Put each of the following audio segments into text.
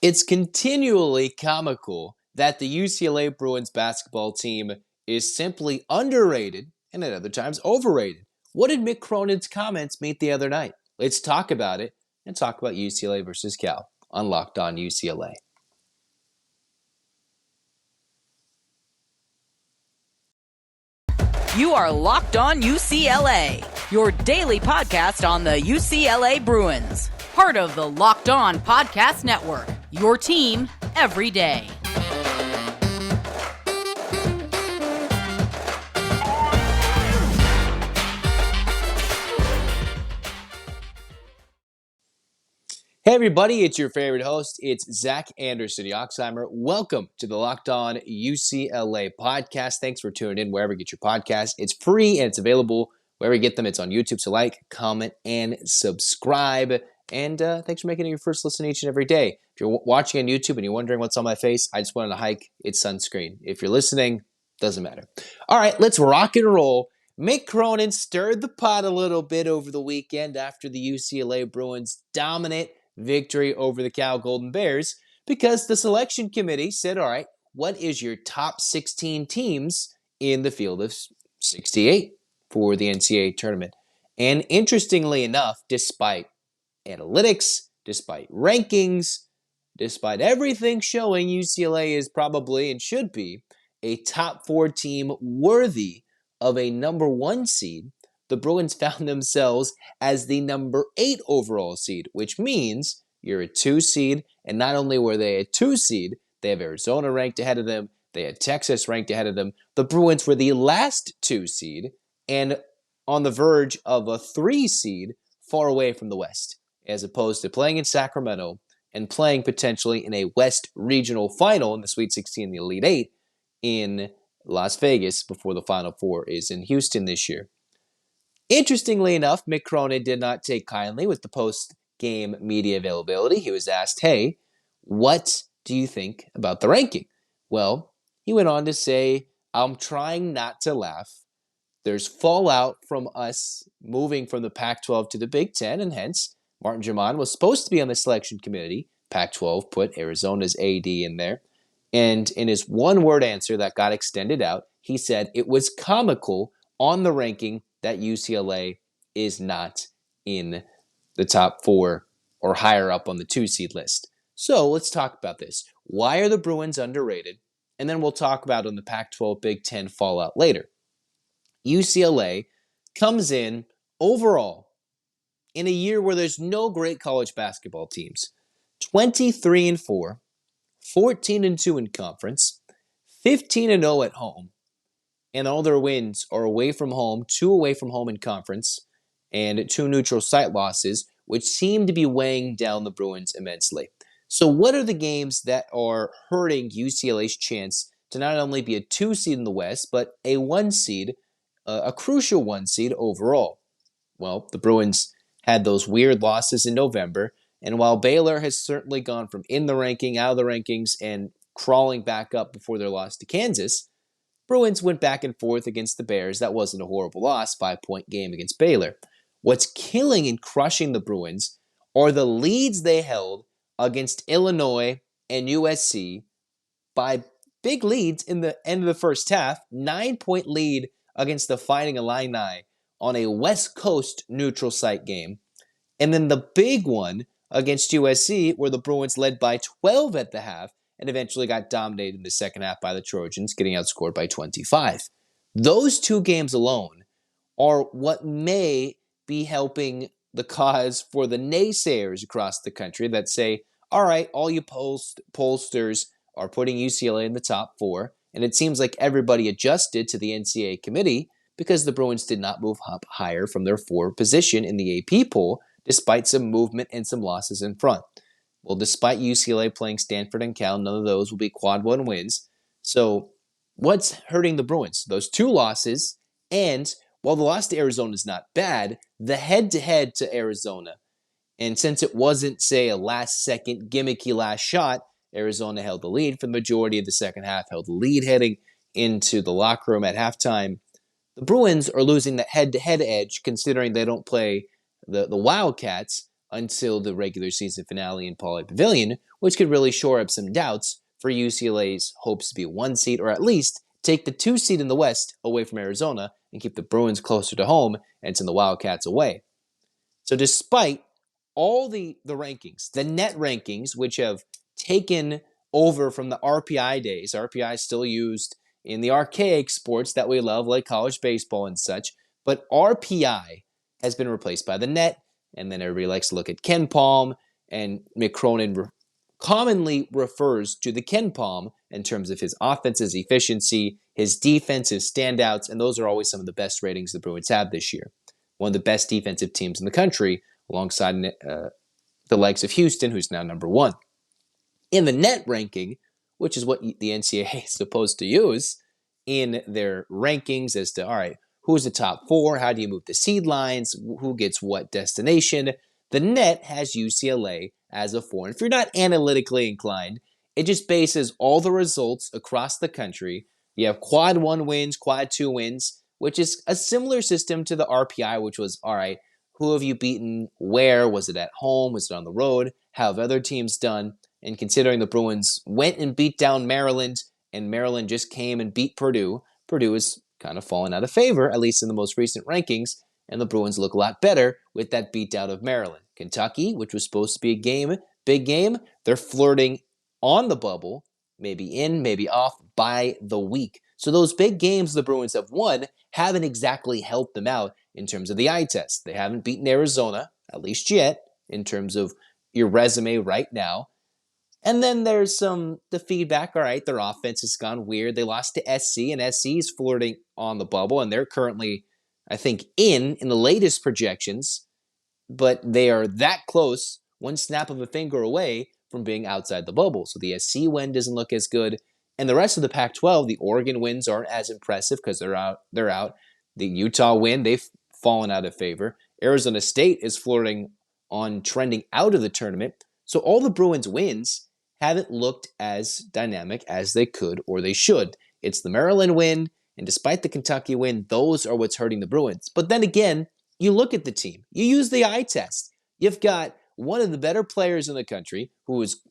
It's continually comical that the UCLA Bruins basketball team is simply underrated and at other times overrated. What did Mick Cronin's comments mean the other night? Let's talk about it and talk about UCLA versus Cal on Locked On UCLA. You are Locked On UCLA, your daily podcast on the UCLA Bruins. Part of the Locked On Podcast Network, your team every day. Hey everybody, it's your favorite host. It's Zach Anderson-Yoxsimer. Welcome to the Locked On UCLA podcast. Thanks for tuning in wherever you get your podcast. It's free and it's available wherever you get them. It's on YouTube, so like, comment, and subscribe. And thanks for making it your first listen each and every day. If you're watching on YouTube and you're wondering what's on my face, I just went on a hike. It's sunscreen. If you're listening, doesn't matter. All right, let's rock and roll. Mick Cronin stirred the pot a little bit over the weekend after the UCLA Bruins dominant victory over the Cal Golden Bears because the selection committee said, all right, what is your top 16 teams in the field of 68 for the NCAA tournament? And interestingly enough, despite analytics, despite rankings, despite everything showing UCLA is probably and should be a top 4 team worthy of a number 1 seed, the Bruins found themselves as the number 8 overall seed, which means you're a 2 seed, and not only were they a 2 seed, they have Arizona ranked ahead of them, they had Texas ranked ahead of them. The Bruins were the last 2 seed, and on the verge of a 3 seed, far away from the West, as opposed to playing in Sacramento and playing potentially in a West Regional Final in the Sweet 16 and the Elite 8 in Las Vegas before the Final Four is in Houston this year. Interestingly enough, Mick Cronin did not take kindly with the post-game media availability. He was asked, hey, what do you think about the ranking? Well, he went on to say, I'm trying not to laugh. There's fallout from us moving from the Pac-12 to the Big Ten, and hence, Martin Germain was supposed to be on the selection committee. Pac-12 put Arizona's AD in there. And in his one-word answer that got extended out, he said it was comical on the ranking that UCLA is not in the top 4 or higher up on the 2 seed list. So let's talk about this. Why are the Bruins underrated? And then we'll talk about on the Pac-12 Big Ten fallout later. UCLA comes in overall in a year where there's no great college basketball teams. 23-4, 14-2 in conference, 15-0 at home. And all their wins are away from home, 2 away from home in conference, and 2 neutral site losses, which seem to be weighing down the Bruins immensely. So what are the games that are hurting UCLA's chance to not only be a 2 seed in the West, but a 1 seed, a crucial 1 seed overall? Well, the Bruins had those weird losses in November, and while Baylor has certainly gone from in the ranking, out of the rankings, and crawling back up before their loss to Kansas, Bruins went back and forth against the Bears. That wasn't a horrible loss, 5-point game against Baylor. What's killing and crushing the Bruins are the leads they held against Illinois and USC by big leads in the end of the first half. 9-point lead against the Fighting Illini on a West Coast neutral site game. And then the big one against USC where the Bruins led by 12 at the half and eventually got dominated in the second half by the Trojans, getting outscored by 25. Those 2 games alone are what may be helping the cause for the naysayers across the country that say, all right, all you pollsters are putting UCLA in the top 4, and it seems like everybody adjusted to the NCAA committee because the Bruins did not move up higher from their 4 position in the AP poll, despite some movement and some losses in front. Well, despite UCLA playing Stanford and Cal, none of those will be quad 1 wins. So what's hurting the Bruins? Those 2 losses, and while the loss to Arizona is not bad, the head-to-head to Arizona. And since it wasn't, say, a last-second gimmicky last shot, Arizona held the lead for the majority of the second half, held the lead heading into the locker room at halftime. The Bruins are losing that head-to-head edge considering they don't play the Wildcats until the regular season finale in Pauley Pavilion, which could really shore up some doubts for UCLA's hopes to be a 1 seed, or at least take the 2 seed in the West away from Arizona and keep the Bruins closer to home and send the Wildcats away. So despite all the rankings, the net rankings, which have taken over from the RPI days, RPI is still used in the archaic sports that we love, like college baseball and such, but RPI has been replaced by the net, and then everybody likes to look at Ken Palm, and Mick Cronin commonly refers to the Ken Palm in terms of his offensive efficiency, his defensive standouts, and those are always some of the best ratings the Bruins have this year. One of the best defensive teams in the country, alongside the likes of Houston, who's now number 1. In the net ranking, which is what the NCAA is supposed to use in their rankings as to, all right, who's the top 4? How do you move the seed lines? Who gets what destination? The net has UCLA as a 4. And if you're not analytically inclined, it just bases all the results across the country. You have quad 1 wins, quad 2 wins, which is a similar system to the RPI, which was, all right, who have you beaten? Where? Was it at home? Was it on the road? How have other teams done? And considering the Bruins went and beat down Maryland, and Maryland just came and beat Purdue, Purdue is kind of fallen out of favor, at least in the most recent rankings, and the Bruins look a lot better with that beatdown of Maryland. Kentucky, which was supposed to be a big game, they're flirting on the bubble, maybe in, maybe off by the week. So those big games the Bruins have won haven't exactly helped them out in terms of the eye test. They haven't beaten Arizona, at least yet, in terms of your resume right now. And then there's the feedback, all right, their offense has gone weird. They lost to SC, and SC is flirting on the bubble, and they're currently, I think, in the latest projections, but they are that close, one snap of a finger away from being outside the bubble. So the SC win doesn't look as good. And the rest of the Pac-12, the Oregon wins aren't as impressive because they're out. The Utah win, they've fallen out of favor. Arizona State is flirting on trending out of the tournament. So all the Bruins wins haven't looked as dynamic as they could or they should. It's the Maryland win, and despite the Kentucky win, those are what's hurting the Bruins. But then again, you look at the team. You use the eye test. You've got one of the better players in the country who is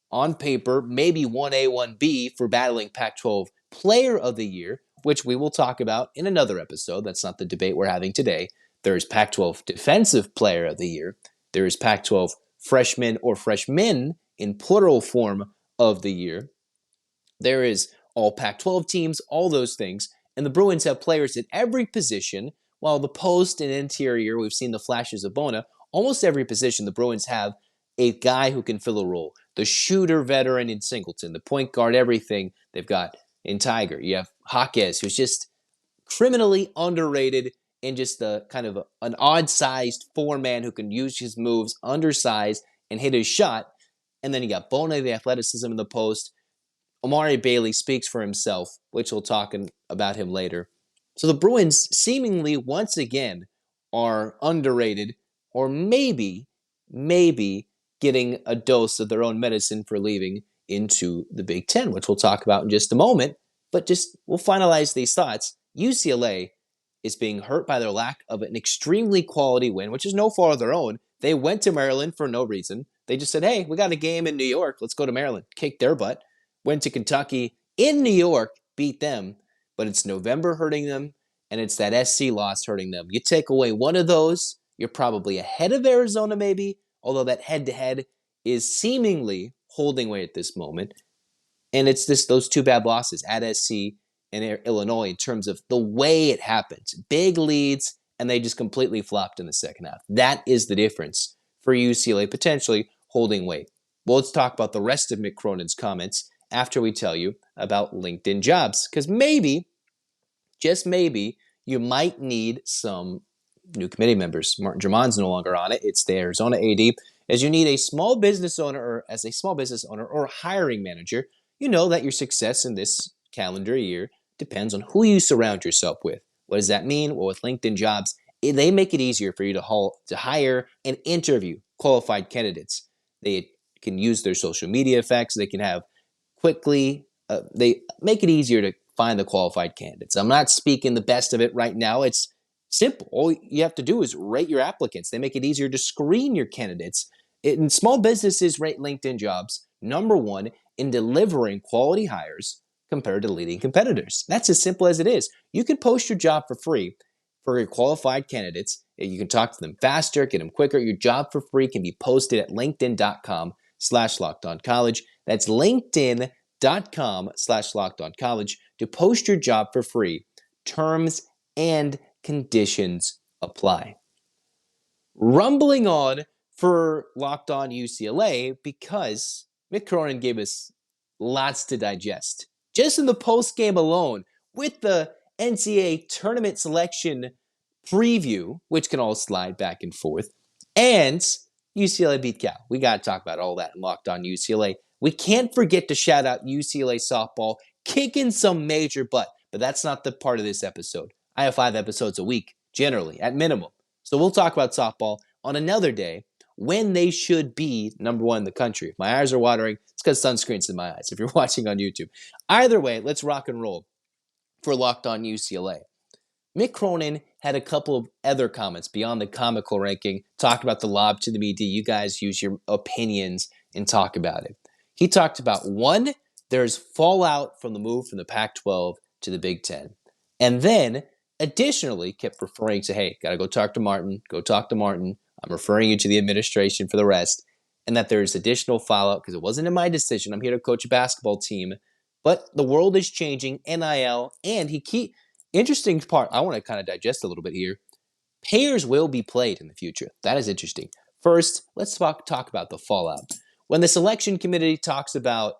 on paper maybe 1A, 1B for battling Pac-12 Player of the Year, which we will talk about in another episode. That's not the debate we're having today. There is Pac-12 Defensive Player of the Year. There is Pac-12 Freshman or Freshmen in plural form of the year. There is all Pac-12 teams, all those things. And the Bruins have players at every position, while the post and interior, we've seen the flashes of Bona. Almost every position, the Bruins have a guy who can fill a role. The shooter veteran in Singleton, the point guard, everything they've got in Tiger. You have Jaquez, who's just criminally underrated and just a kind of an odd-sized four-man who can use his moves, undersized, and hit his shot. And then you got Bona, the athleticism in the post. Amari Bailey speaks for himself, which we'll talk about him later. So the Bruins seemingly once again are underrated, or maybe getting a dose of their own medicine for leaving into the Big Ten, which we'll talk about in just a moment. But just we'll finalize these thoughts. UCLA is being hurt by their lack of an extremely quality win, which is no fault of their own. They went to Maryland for no reason. They just said, hey, we got a game in New York. Let's go to Maryland. Kicked their butt. Went to Kentucky in New York, beat them. But it's November hurting them, and it's that SC loss hurting them. You take away one of those, you're probably ahead of Arizona maybe, although that head-to-head is seemingly holding weight at this moment. And it's those two bad losses at SC and Illinois in terms of the way it happens. Big leads, and they just completely flopped in the second half. That is the difference for UCLA potentially holding weight. Well, let's talk about the rest of Mick Cronin's comments after we tell you about LinkedIn jobs. Because maybe, just maybe, you might need some new committee members. Martin Drummond's no longer on it. It's the Arizona AD. As you need a small business owner, or as a small business owner or hiring manager, you know that your success in this calendar year depends on who you surround yourself with. What does that mean? Well, with LinkedIn jobs, they make it easier for you to hire and interview qualified candidates. They can use their social media effects. They can have they make it easier to find the qualified candidates. I'm not speaking the best of it right now. It's Simple. All you have to do is rate your applicants. They make it easier to screen your candidates. And small businesses rate LinkedIn jobs number one in delivering quality hires compared to leading competitors. That's as simple as it is. You can post your job for free for your qualified candidates. You can talk to them faster, get them quicker. Your job for free can be posted at linkedin.com/lockedoncollege. That's linkedin.com/lockedoncollege to post your job for free. Terms and conditions apply. Rumbling on for Locked On UCLA because Mick Cronin gave us lots to digest. Just in the post game alone, with the NCAA tournament selection preview, which can all slide back and forth, and UCLA beat Cal. We got to talk about all that in Locked On UCLA. We can't forget to shout out UCLA softball kicking some major butt, but that's not the part of this episode. I have 5 episodes a week, generally, at minimum. So we'll talk about softball on another day when they should be number 1 in the country. If my eyes are watering, it's because sunscreen's in my eyes if you're watching on YouTube. Either way, let's rock and roll for Locked On UCLA. Mick Cronin had a couple of other comments beyond the comical ranking, talked about the lob to the media. You guys use your opinions and talk about it. He talked about, 1, there's fallout from the move from the Pac-12 to the Big Ten. And then, additionally, kept referring to, hey, got to go talk to Martin. Go talk to Martin. I'm referring you to the administration for the rest. And that there's additional fallout because it wasn't in my decision. I'm here to coach a basketball team. But the world is changing, NIL, and interesting part, I want to kind of digest a little bit here. Payers will be played in the future. That is interesting. First, let's talk about the fallout. When the selection committee talks about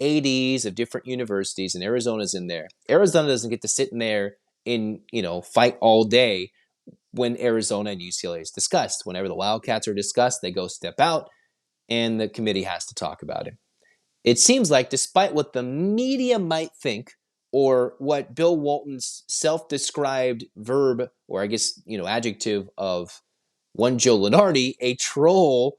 ADs of different universities, and Arizona's in there, Arizona doesn't get to sit in there and, fight all day when Arizona and UCLA is discussed. Whenever the Wildcats are discussed, they go step out, and the committee has to talk about it. It seems like, despite what the media might think, or what Bill Walton's self-described verb, or I guess, adjective of one Joe Lunardi, a troll,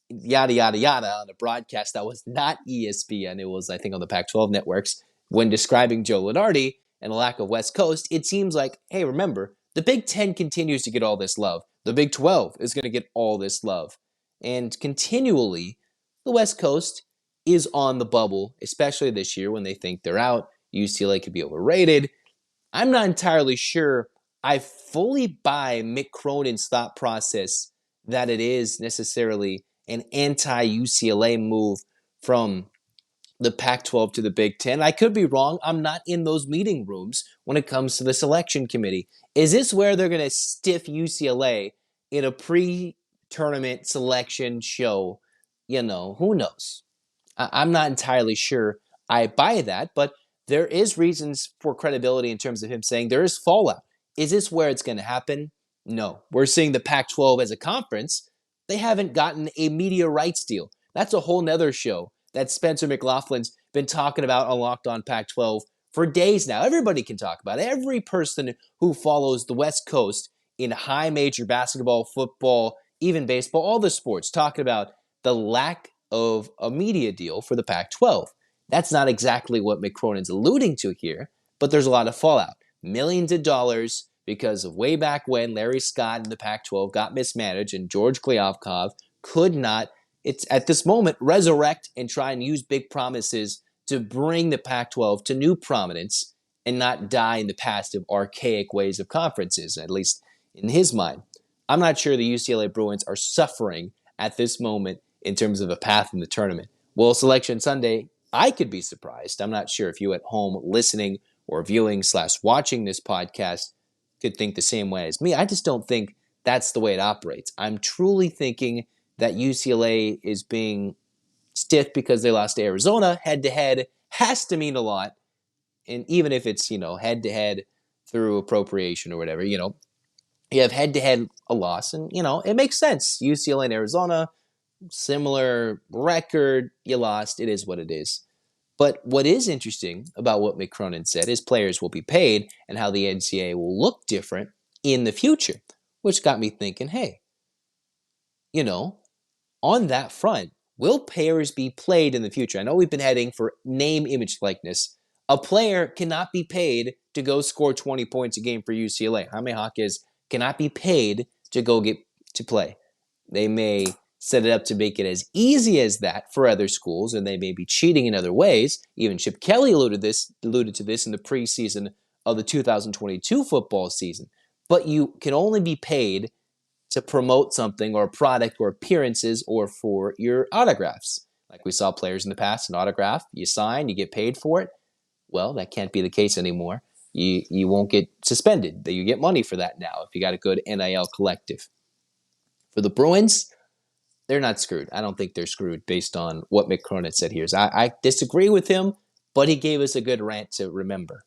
yada, yada, yada, on the broadcast that was not ESPN. It was, I think, on the Pac-12 networks. When describing Joe Lunardi and the lack of West Coast, it seems like, hey, remember, the Big Ten continues to get all this love. The Big 12 is going to get all this love. And continually, the West Coast is on the bubble, especially this year when they think they're out. UCLA could be overrated. I'm not entirely sure I fully buy Mick Cronin's thought process that it is necessarily an anti-UCLA move from the Pac-12 to the Big Ten. I could be wrong. I'm not in those meeting rooms when it comes to the selection committee. Is this where they're going to stiff UCLA in a pre-tournament selection show? Who knows? I'm not entirely sure I buy that, but there is reasons for credibility in terms of him saying there is fallout. Is this where it's going to happen? No. We're seeing the Pac-12 as a conference. They haven't gotten a media rights deal. That's a whole nother show that Spencer McLaughlin's been talking about on Locked On Pac-12 for days now. Everybody can talk about it. Every person who follows the West Coast in high major basketball, football, even baseball, all the sports, talking about the lack of a media deal for the Pac-12. That's not exactly what Mick Cronin's alluding to here, but there's a lot of fallout. Millions of dollars because of way back when Larry Scott and the Pac-12 got mismanaged and George Kliavkov could not, at this moment, resurrect and try and use big promises to bring the Pac-12 to new prominence and not die in the past of archaic ways of conferences, at least in his mind. I'm not sure the UCLA Bruins are suffering at this moment in terms of a path in the tournament. Well, Selection Sunday, I could be surprised. I'm not sure if you at home listening or viewing/watching this podcast could think the same way as me. I just don't think that's the way it operates. I'm truly thinking that UCLA is being stiff because they lost to Arizona head-to-head has to mean a lot. And even if it's, head-to-head through appropriation or whatever, you have head-to-head a loss. And, it makes sense. UCLA and Arizona, similar record, you lost. It is what it is. But what is interesting about what Mick Cronin said is players will be paid and how the NCAA will look different in the future, which got me thinking, hey, on that front, will players be paid in the future? I know we've been heading for name, image, likeness. A player cannot be paid to go score 20 points a game for UCLA. Jaime Jaquez cannot be paid to go get to play. They may set it up to make it as easy as that for other schools, and they may be cheating in other ways. Even Chip Kelly alluded to this in the preseason of the 2022 football season. But you can only be paid to promote something or a product or appearances or for your autographs. Like we saw players in the past, an autograph, you sign, you get paid for it. Well, that can't be the case anymore. You won't get suspended. You get money for that now if you got a good NIL collective. For the Bruins, they're not screwed. I don't think they're screwed based on what Mick Cronin said here. I disagree with him, but he gave us a good rant to remember.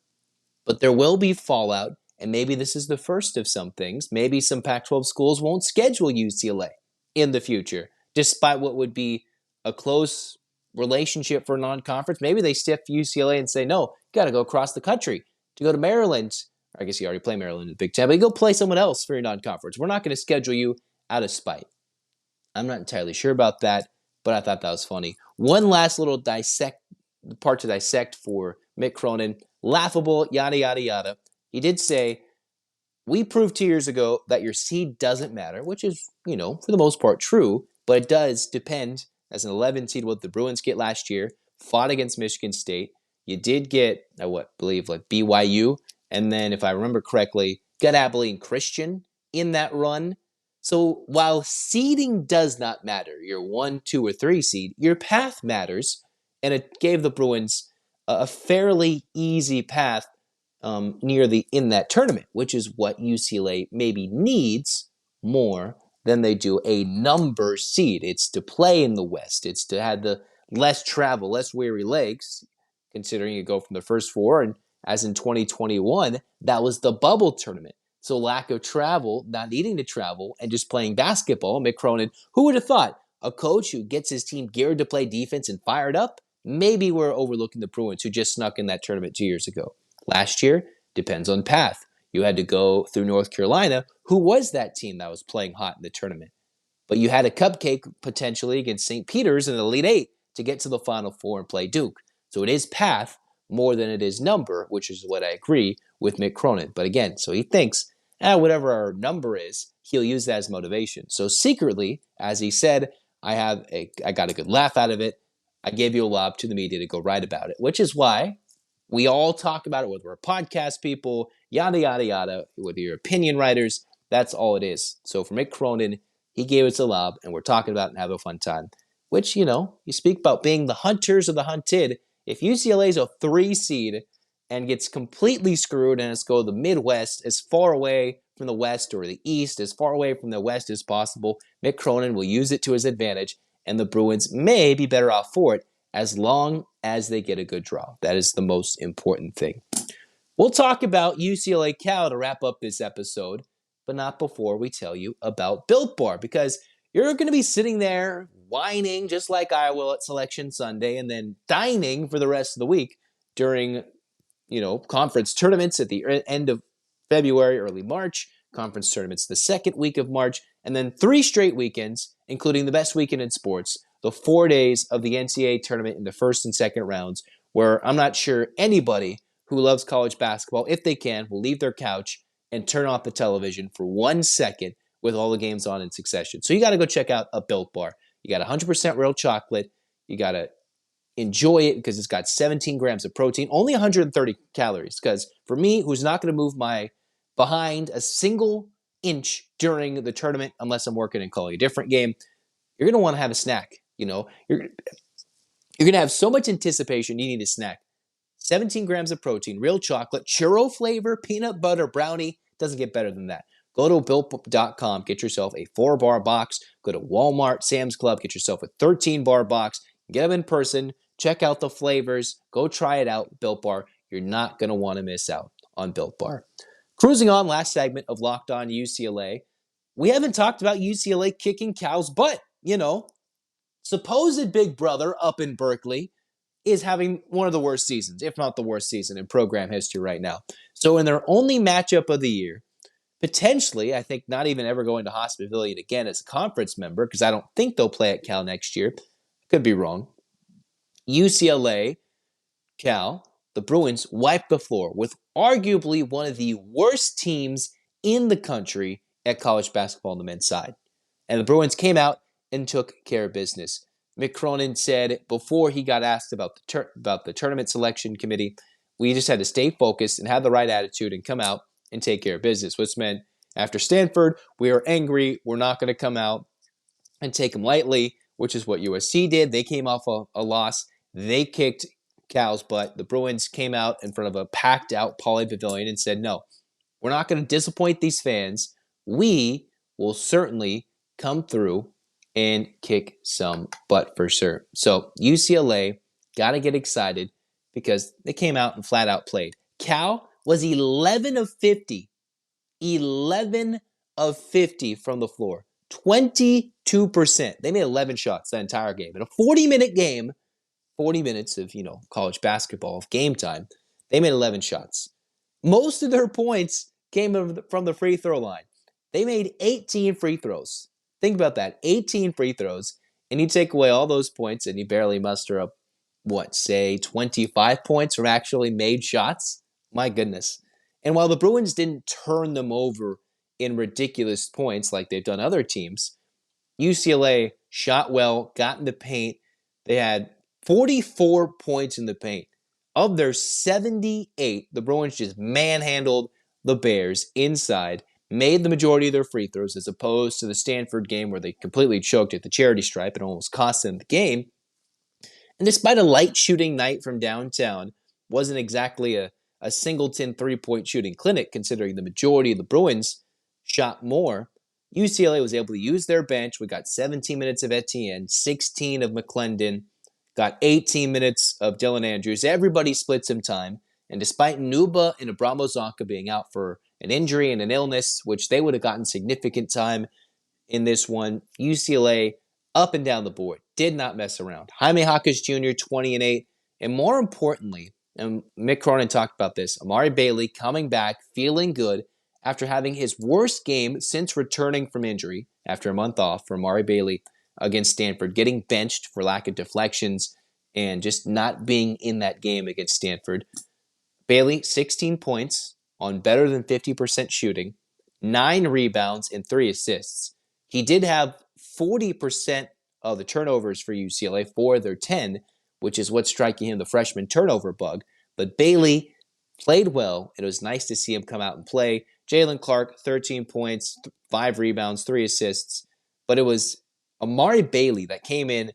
But there will be fallout, and maybe this is the first of some things. Maybe some Pac-12 schools won't schedule UCLA in the future, despite what would be a close relationship for non-conference. Maybe they stiff UCLA and say, no, you got to go across the country to go to Maryland. I guess you already play Maryland in the Big Ten, but you go play someone else for your non-conference. We're not going to schedule you out of spite. I'm not entirely sure about that, but I thought that was funny. One last little part to dissect for Mick Cronin. Laughable, yada, yada, yada. He did say, we proved 2 years ago that your seed doesn't matter, which is, for the most part true, but it does depend. As an 11 seed, what the Bruins get last year, fought against Michigan State. You did get, BYU, and then, if I remember correctly, got Abilene Christian in that run. So while seeding does not matter, your 1, 2, or 3 seed, your path matters, and it gave the Bruins a fairly easy path in that tournament, which is what UCLA maybe needs more than they do a number seed. It's to play in the West. It's to have the less travel, less weary legs, considering you go from the first four. And as in 2021, that was the bubble tournament. So lack of travel, not needing to travel, and just playing basketball. Mick Cronin, who would have thought? A coach who gets his team geared to play defense and fired up? Maybe we're overlooking the Bruins, who just snuck in that tournament 2 years ago. Last year, depends on path. You had to go through North Carolina, who was that team that was playing hot in the tournament. But you had a cupcake potentially against St. Peter's in the Elite Eight to get to the Final Four and play Duke. So it is path more than it is number, which is what I agree with Mick Cronin. But again, so he thinks, whatever our number is, he'll use that as motivation. So secretly, as he said, I got a good laugh out of it. I gave you a lob to the media to go write about it, which is why we all talk about it, whether we're podcast people, yada, yada, yada, whether you're opinion writers, that's all it is. So for Mick Cronin, he gave us a lob, and we're talking about it and having a fun time. Which, you speak about being the hunters of the hunted. If UCLA's a 3 seed and gets completely screwed and has to go to the Midwest, as far away from the West, or the East, as far away from the West as possible, Mick Cronin will use it to his advantage, and the Bruins may be better off for it as long as they get a good draw. That is the most important thing. We'll talk about UCLA Cal to wrap up this episode, but not before we tell you about Built Bar, because you're going to be sitting there whining just like I will at Selection Sunday, and then dining for the rest of the week during, conference tournaments at the end of February, early March, conference tournaments the second week of March, and then 3 straight weekends, including the best weekend in sports, the 4 days of the NCAA tournament in the first and second rounds, where I'm not sure anybody who loves college basketball, if they can, will leave their couch and turn off the television for 1 second with all the games on in succession. So you got to go check out a Built Bar. You got 100% real chocolate. You got to enjoy it because it's got 17 grams of protein, only 130 calories. Because for me, who's not going to move my behind a single inch during the tournament unless I'm working and calling a different game, you're going to want to have a snack. You're going to have so much anticipation, you need a snack. 17 grams of protein, real chocolate, churro flavor, peanut butter brownie. Doesn't get better than that. Go to Built.com, get yourself a 4-bar box. Go to Walmart, Sam's Club, get yourself a 13-bar box. Get them in person. Check out the flavors. Go try it out, Built Bar. You're not going to want to miss out on Built Bar. Cruising on, last segment of Locked On UCLA. We haven't talked about UCLA kicking Cal's butt. Supposed big brother up in Berkeley is having one of the worst seasons, if not the worst season in program history right now. So in their only matchup of the year, potentially, I think not even ever going to Hospital Pavilion again as a conference member, because I don't think they'll play at Cal next year. Could be wrong. UCLA, Cal, the Bruins wiped the floor with arguably one of the worst teams in the country at college basketball on the men's side. And the Bruins came out and took care of business. Mick Cronin said before he got asked about the tournament selection committee, we just had to stay focused and have the right attitude and come out and take care of business, which meant after Stanford, we are angry. We're not going to come out and take them lightly, which is what USC did. They came off a loss. They kicked Cal's butt. The Bruins came out in front of a packed-out Pauley Pavilion and said, no, we're not going to disappoint these fans. We will certainly come through and kick some butt for sure. So UCLA got to get excited because they came out and flat out played. Cal was 11 of 50. 11 of 50 from the floor. 22%. They made 11 shots that entire game. In a 40-minute game, 40 minutes of, college basketball, of game time, they made 11 shots. Most of their points came from the free throw line. They made 18 free throws. Think about that. 18 free throws. And you take away all those points and you barely muster up, 25 points from actually made shots? My goodness. And while the Bruins didn't turn them over in ridiculous points like they've done other teams, UCLA shot well, got in the paint. They had 44 points in the paint. Of their 78, the Bruins just manhandled the Bears inside, made the majority of their free throws as opposed to the Stanford game where they completely choked at the charity stripe and almost cost them the game. And despite a light shooting night from downtown, wasn't exactly a singleton three-point shooting clinic considering the majority of the Bruins shot more. UCLA was able to use their bench. We got 17 minutes of Etienne, 16 of McClendon, got 18 minutes of Dylan Andrews. Everybody split some time. And despite Nuba and Abramo Zonka being out for an injury and an illness, which they would have gotten significant time in this one, UCLA up and down the board, did not mess around. Jaime Jaquez Jr., 20 and 8. And more importantly, and Mick Cronin talked about this, Amari Bailey coming back, feeling good after having his worst game since returning from injury after a month off for Amari Bailey against Stanford, getting benched for lack of deflections and just not being in that game against Stanford. Bailey, 16 points on better than 50% shooting, 9 rebounds, and 3 assists. He did have 40% of the turnovers for UCLA, 4 of their 10, which is what's striking him the freshman turnover bug. But Bailey played well. It was nice to see him come out and play. Jalen Clark, 13 points, 5 rebounds, 3 assists. But it was Amari Bailey that came in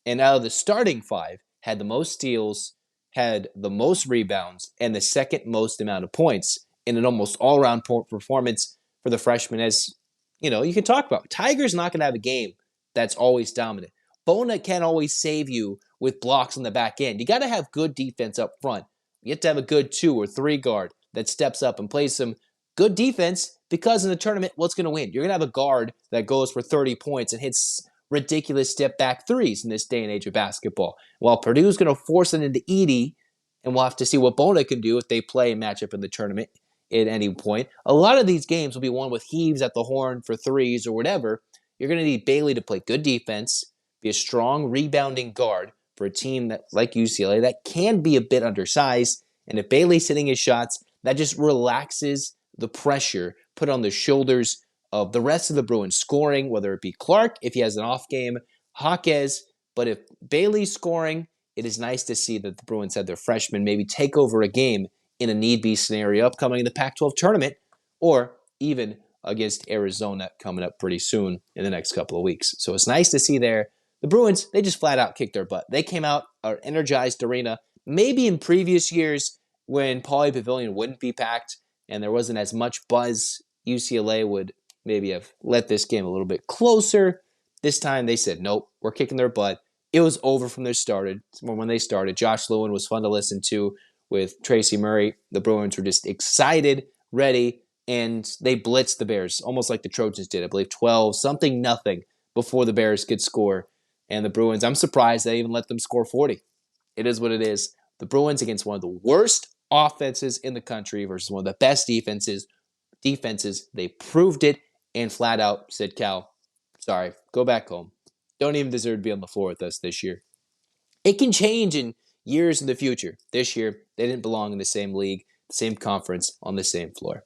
and out of the starting 5 had the most steals, had the most rebounds, and the second most amount of points in an almost all-around performance for the freshman. As you can talk about, Tiger's not going to have a game that's always dominant. Bona can't always save you with blocks on the back end. You got to have good defense up front. You have to have a good 2 or 3 guard that steps up and plays some good defense because in the tournament, what's going to win? You're going to have a guard that goes for 30 points and hits ridiculous step-back threes in this day and age of basketball. While Purdue's going to force it into Edey, and we'll have to see what Bona can do if they play a matchup in the tournament at any point. A lot of these games will be won with heaves at the horn for threes or whatever. You're going to need Bailey to play good defense, be a strong rebounding guard for a team that, like UCLA, that can be a bit undersized. And if Bailey's hitting his shots, that just relaxes the pressure put on the shoulders of the rest of the Bruins scoring, whether it be Clark, if he has an off game, Jaquez. But if Bailey's scoring, it is nice to see that the Bruins had their freshmen maybe take over a game in a need-be scenario upcoming in the Pac-12 tournament, or even against Arizona coming up pretty soon in the next couple of weeks. So it's nice to see there. The Bruins, they just flat out kicked their butt. They came out, an energized arena. Maybe in previous years when Pauley Pavilion wouldn't be packed and there wasn't as much buzz, UCLA would maybe have let this game a little bit closer. This time they said, nope, we're kicking their butt. It was over from when they started. Josh Lewin was fun to listen to with Tracy Murray. The Bruins were just excited, ready, and they blitzed the Bears, almost like the Trojans did. I believe 12-0 before the Bears could score. And the Bruins, I'm surprised they even let them score 40. It is what it is. The Bruins against one of the worst offenses in the country versus one of the best defenses, they proved it and flat out said, Cal, sorry, go back home. Don't even deserve to be on the floor with us this year. It can change in years in the future. This year, they didn't belong in the same league, the same conference, on the same floor.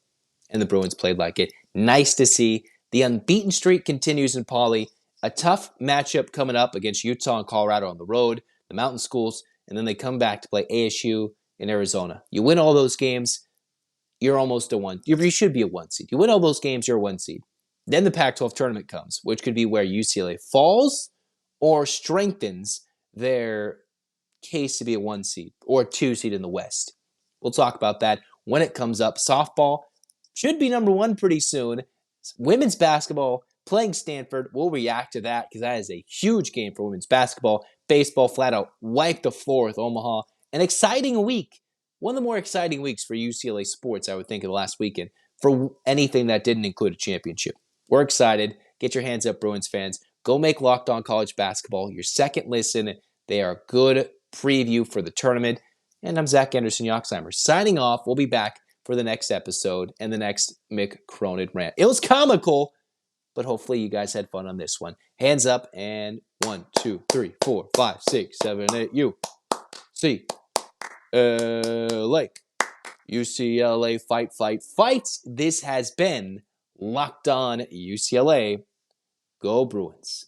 and the Bruins played like it. Nice to see. The unbeaten streak continues in Pauley. A tough matchup coming up against Utah and Colorado on the road, the mountain schools, and then they come back to play ASU in Arizona. You win all those games, you're almost a one. You should be a one seed. You win all those games, you're a one seed. Then the Pac-12 tournament comes, which could be where UCLA falls or strengthens their case to be a one seed or a two seed in the West. We'll talk about that when it comes up. Softball should be number one pretty soon. Women's basketball playing Stanford. We'll react to that because that is a huge game for women's basketball. Baseball flat out wiped the floor with Omaha. An exciting week. One of the more exciting weeks for UCLA sports, I would think, of the last weekend for anything that didn't include a championship. We're excited. Get your hands up, Bruins fans. Go make Locked On College Basketball your second listen. They are a good preview for the tournament. And I'm Zach Anderson-Yoxsimer. Signing off. We'll be back for the next episode and the next Mick Cronin rant. It was comical, but hopefully you guys had fun on this one. Hands up and 1, 2, 3, 4, 5, 6, 7, 8. UCLA. UCLA fight, fight, fight. This has been Locked On UCLA. Go Bruins.